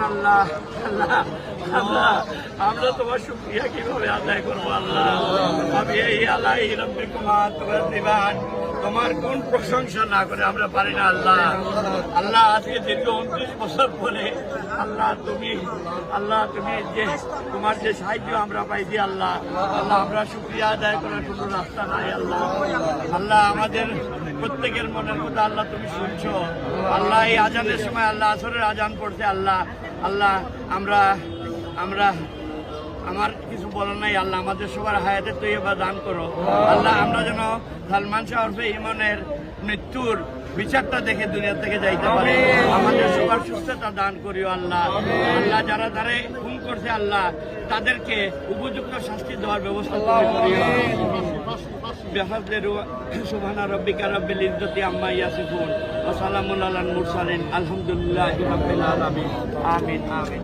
আল্লাহ আল্লাহ আল্লাহ আমরা তোমার শুকরিয়া কিভাবে আদায় করবো আল্লাহ। আমি এই আল্লাহ তোমার দিবান তোমার কোন প্রশংসা না করে আমরা পারি না আল্লাহ। আল্লাহ আজকে দীর্ঘ 29 বছর পরে আল্লাহ তুমি যে তোমার যে সাহায্য আমরা পাইছি আল্লাহ আল্লাহ আমরা শুকরিয়া আদায় করার কোনো রাস্তা নাই আল্লাহ। আল্লাহ আমাদের প্রত্যেকের মনের কথা আল্লাহ তুমি শুনছো আল্লাহ। এই আজানের সময় আল্লাহ আসরের আজান পড়ছে আল্লাহ আল্লাহ আমরা আমার কিছু বলার নাই আল্লাহ। আমাদের সবার হায়াতে তৈয়বা দান করো আল্লাহ। আমরা যেন সালমান শাহ ওরফে ইমনের মৃত্যুর বিচারটা দেখে দুনিয়া থেকে যাইতে পারে। আমাদের সবার সুস্থতা দান করিও আল্লাহ। আল্লাহ যারা তারা খুন করছে আল্লাহ তাদেরকে উপযুক্ত শাস্তি দেওয়ার ব্যবস্থা করিও। সুবহানা রাব্বিকা রাব্বিল ইজ্জতি আম্মা ইয়াসিফুন ওয়া সালামুন আলাল মুরসালিন আলহামদুলিল্লাহি রাব্বিল আলামিন। আমিন আমিন।